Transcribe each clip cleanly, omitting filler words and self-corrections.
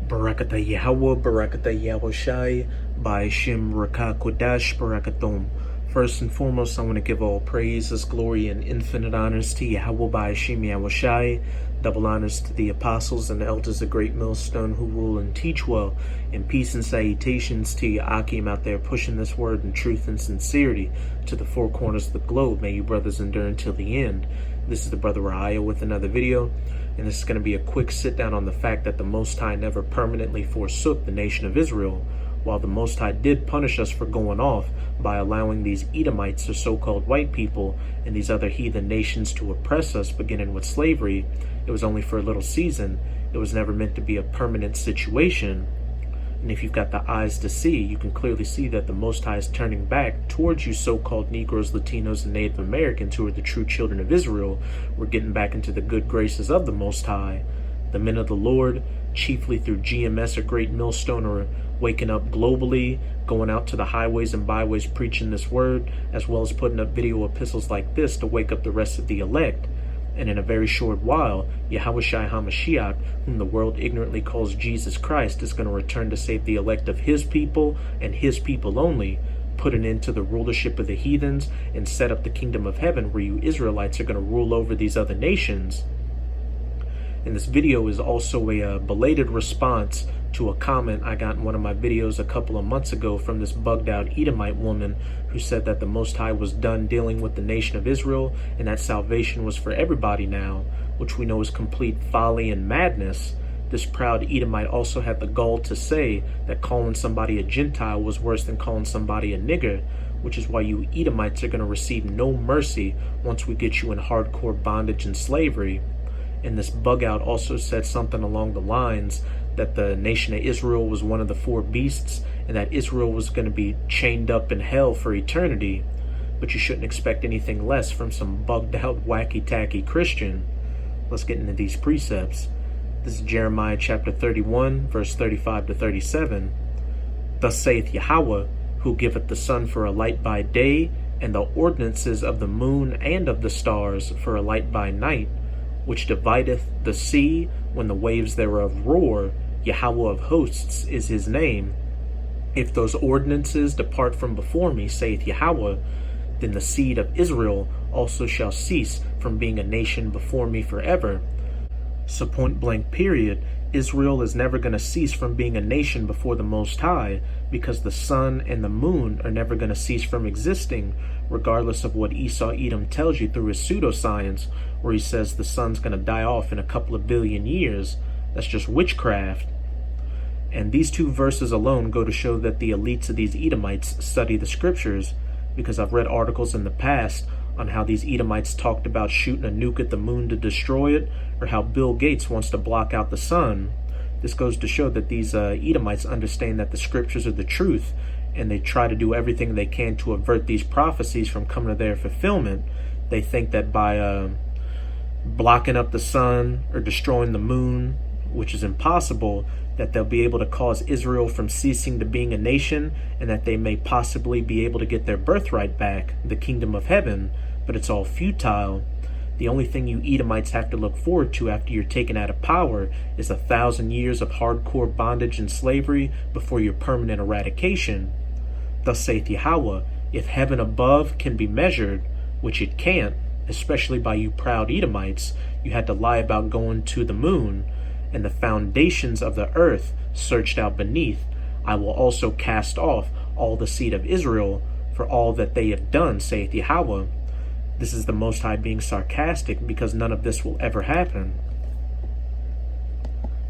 Barakata Yahweh, Barakata Yahushai, by Shem Rakah Kodash, Barakathum. First and foremost, I want to give all praises, glory, and infinite honors to Yahweh by Shem Yahushai. Double honors to the apostles and the elders of Great Millstone who rule and teach well. And peace and salutations to you Akim out there pushing this word in truth and sincerity to the four corners of the globe. May you brothers endure until the end. This is the brother Raya with another video. And this is going to be a quick sit down on the fact that the Most High never permanently forsook the nation of Israel, while the Most High did punish us for going off by allowing these Edomites, or so-called white people, and these other heathen nations to oppress us, beginning with slavery. It was only for a little season. It was never meant to be a permanent situation. And if you've got the eyes to see, you can clearly see that the Most High is turning back towards you so-called Negroes, Latinos, and Native Americans who are the true children of Israel. We're getting back into the good graces of the Most High. The men of the Lord, chiefly through GMS or Great Millstone, are waking up globally, going out to the highways and byways preaching this word, as well as putting up video epistles like this to wake up the rest of the elect. And in a very short while, Yahushai HaMashiach, whom the world ignorantly calls Jesus Christ, is going to return to save the elect of his people and his people only, put an end to the rulership of the heathens, and set up the kingdom of heaven where you Israelites are going to rule over these other nations. And this video is also a belated response to a comment I got in one of my videos a couple of months ago from this bugged out Edomite woman who said that the Most High was done dealing with the nation of Israel and that salvation was for everybody now, which we know is complete folly and madness. This proud Edomite also had the gall to say that calling somebody a Gentile was worse than calling somebody a nigger, which is why you Edomites are going to receive no mercy once we get you in hardcore bondage and slavery. And this bug out also said something along the lines that the nation of Israel was one of the four beasts and that Israel was going to be chained up in hell for eternity. But you shouldn't expect anything less from some bugged out wacky-tacky Christian. Let's get into these precepts. This is Jeremiah chapter 31, verse 35 to 37. Thus saith Yahweh, who giveth the sun for a light by day, and the ordinances of the moon and of the stars for a light by night, which divideth the sea when the waves thereof roar. Yahweh of hosts is his name. If those ordinances depart from before me, saith Yahweh, then the seed of Israel also shall cease from being a nation before me forever. So point blank period, Israel is never going to cease from being a nation before the Most High, because the sun and the moon are never going to cease from existing, regardless of what Esau Edom tells you through his pseudoscience, where he says the sun's going to die off in a couple of billion years. That's just witchcraft. And these two verses alone go to show that the elites of these Edomites study the scriptures, because I've read articles in the past on how these Edomites talked about shooting a nuke at the moon to destroy it, or how Bill Gates wants to block out the sun. This goes to show that these Edomites understand that the scriptures are the truth, and they try to do everything they can to avert these prophecies from coming to their fulfillment. They think that by blocking up the sun or destroying the moon, which is impossible, that they'll be able to cause Israel from ceasing to being a nation, and that they may possibly be able to get their birthright back, the kingdom of heaven. But it's all futile. The only thing you Edomites have to look forward to after you're taken out of power is 1,000 years of hardcore bondage and slavery before your permanent eradication. Thus saith Yahweh, if heaven above can be measured, which it can't, especially by you proud Edomites, you had to lie about going to the moon, and the foundations of the earth searched out beneath, I will also cast off all the seed of Israel for all that they have done, saith Yahweh. This is the Most High being sarcastic, because none of this will ever happen.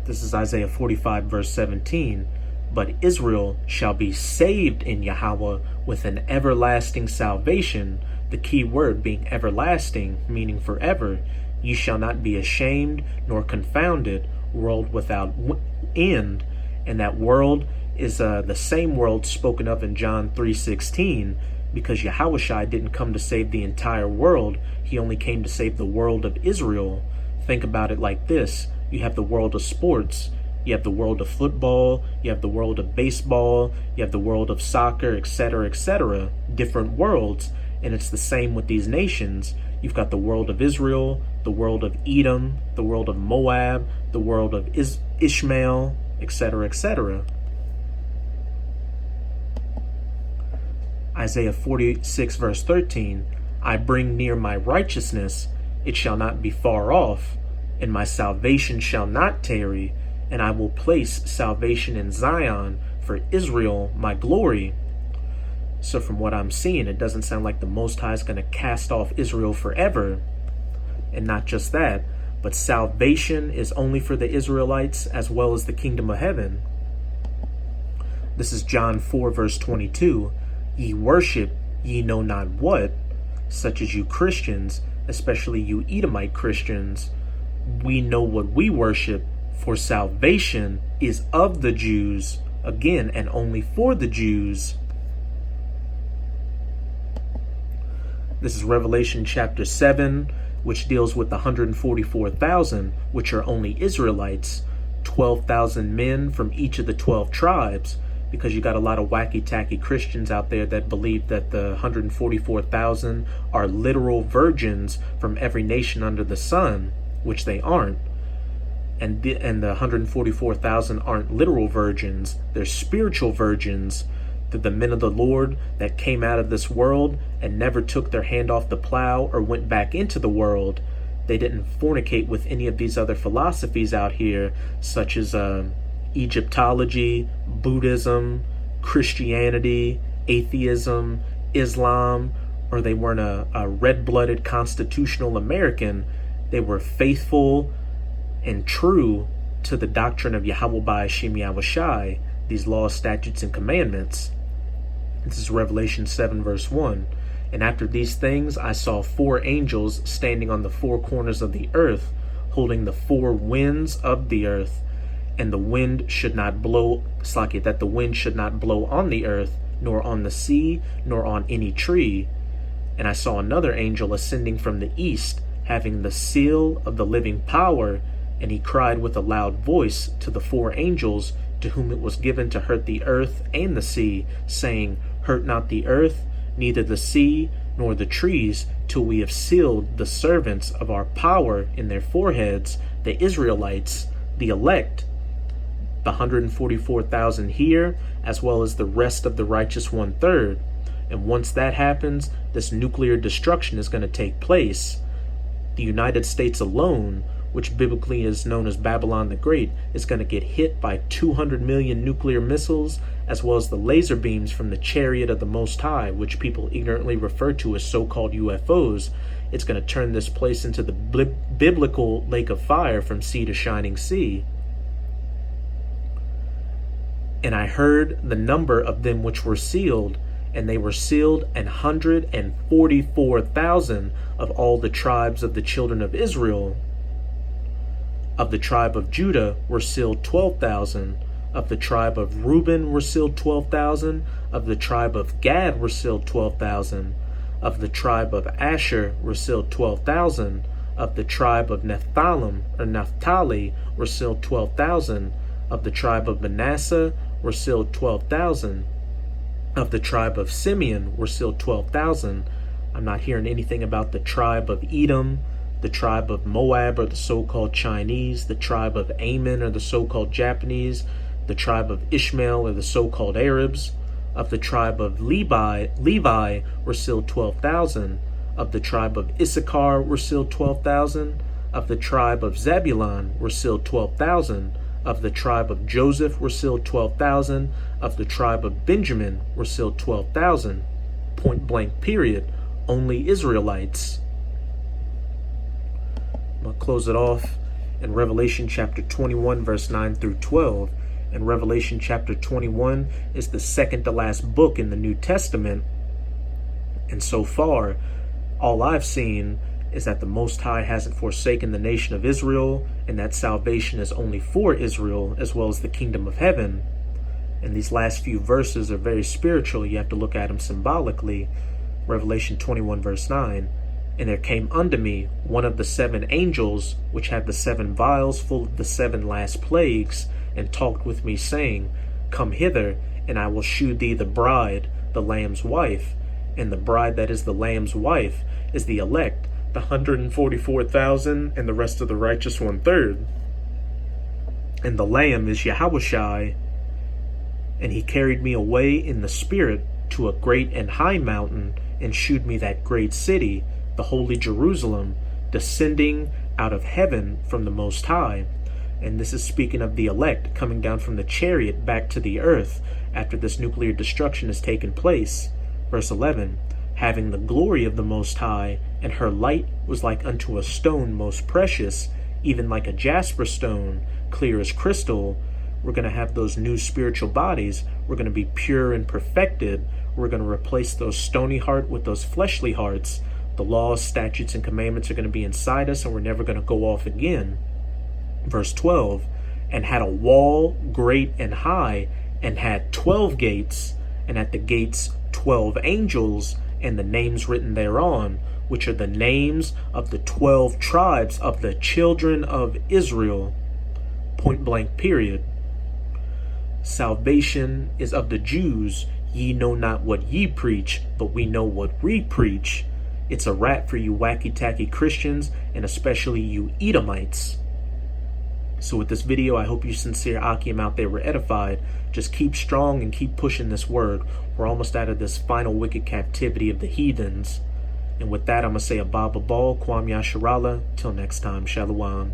This is Isaiah 45 verse 17. But Israel shall be saved in Yahweh with an everlasting salvation, the key word being everlasting, meaning forever. Ye shall not be ashamed nor confounded, world without end. And that world is the same world spoken of in John 3:16, because Yahushai didn't come to save the entire world. He only came to save the world of Israel. Think about it like this. You have the world of sports. You have the world of football. You have the world of baseball. You have the world of soccer, etc., etc. Different worlds. And it's the same with these nations. You've got the world of Israel, the world of Edom, the world of Moab, the world of Ishmael, etc., etc. Isaiah 46 verse 13, I bring near my righteousness, it shall not be far off, and my salvation shall not tarry, and I will place salvation in Zion for Israel, my glory. So from what I'm seeing, it doesn't sound like the Most High is going to cast off Israel forever. And not just that, but salvation is only for the Israelites as well as the kingdom of heaven. This is John 4 verse 22. Ye worship ye know not what, such as you Christians, especially you Edomite Christians. We know what we worship, for salvation is of the Jews, again, and only for the Jews. This is Revelation chapter 7, which deals with the 144,000, which are only Israelites, 12,000 men from each of the 12 tribes, because you got a lot of wacky-tacky Christians out there that believe that the 144,000 are literal virgins from every nation under the sun, which they aren't. And the 144,000 aren't literal virgins, they're spiritual virgins. They're the men of the Lord that came out of this world and never took their hand off the plow or went back into the world. They didn't fornicate with any of these other philosophies out here, such as Egyptology, Buddhism, Christianity, atheism, Islam, or they weren't a red-blooded constitutional American. They were faithful and true to the doctrine of Yahweh Ba'ashim Yahushai, these laws, statutes, and commandments. This is Revelation 7 verse 1. And after these things I saw 4 angels standing on the 4 corners of the earth, holding the 4 winds of the earth. And the wind should not blow, that the wind should not blow on the earth, nor on the sea, nor on any tree. And I saw another angel ascending from the east, having the seal of the living power, and he cried with a loud voice to the 4 angels, to whom it was given to hurt the earth and the sea, saying, Hurt not the earth, neither the sea, nor the trees, till we have sealed the servants of our power in their foreheads, the Israelites, the elect, the 144,000 here, as well as the rest of the righteous 1/3. And once that happens, this nuclear destruction is going to take place. The United States alone, which biblically is known as Babylon the Great, is going to get hit by 200 million nuclear missiles, as well as the laser beams from the chariot of the Most High, which people ignorantly refer to as so-called UFOs. It's going to turn this place into the biblical lake of fire from sea to shining sea. And I heard the number of them which were sealed, and they were sealed 144,000 of all the tribes of the children of Israel. Of the tribe of Judah were sealed 12,000. Of the tribe of Reuben were sealed 12,000. Of the tribe of Gad were sealed 12,000. Of the tribe of Asher were sealed 12,000. Of the tribe of Naphtali were sealed 12,000. Of the tribe of Manasseh were sealed 12,000. Of the tribe of Simeon were sealed 12,000. I'm not hearing anything about the tribe of Edom, the tribe of Moab, or the so-called Chinese, the tribe of Ammon, or the so-called Japanese, the tribe of Ishmael, or the so-called Arabs. Of the tribe of Levi were sealed 12,000. Of the tribe of Issachar were sealed 12,000. Of the tribe of Zebulun were sealed 12,000. Of the tribe of Joseph were sealed 12,000. Of the tribe of Benjamin were sealed 12,000. Point blank period. Only Israelites. I'm going to close it off in Revelation chapter 21 verse 9 through 12. And Revelation chapter 21 is the second to last book in the New Testament. And so far, all I've seen is that the Most High hasn't forsaken the nation of Israel, and that salvation is only for Israel as well as the kingdom of heaven. And these last few verses are very spiritual. You have to look at them symbolically. Revelation 21 verse 9. And there came unto me one of the 7 angels, which had the 7 vials full of the 7 last plagues, and talked with me, saying, Come hither, and I will shew thee the bride, the Lamb's wife. And the bride that is the Lamb's wife is the elect, the 144,000, and the rest of the righteous 1/3. And the Lamb is Yahushai. And he carried me away in the spirit to a great and high mountain, and shewed me that great city, the holy Jerusalem, descending out of heaven from the Most High. And this is speaking of the elect coming down from the chariot back to the earth after this nuclear destruction has taken place. Verse 11, having the glory of the Most High, and her light was like unto a stone most precious, even like a jasper stone, clear as crystal. We're going to have those new spiritual bodies. We're going to be pure and perfected. We're going to replace those stony heart with those fleshly hearts. The laws, statutes, and commandments are going to be inside us, and we're never going to go off again. Verse 12, and had a wall great and high, and had 12 gates, and at the gates 12 angels, and the names written thereon, which are the names of the 12 tribes of the children of Israel. Point blank period. Salvation is of the Jews. Ye know not what ye preach, but we know what we preach. It's a wrap for you wacky-tacky Christians, and especially you Edomites. So with this video, I hope you sincere Akim out there were edified. Just keep strong and keep pushing this word. We're almost out of this final wicked captivity of the heathens. And with that, I'm going to say Abba Ball, Kwam Yasharala. Till next time, Shalom.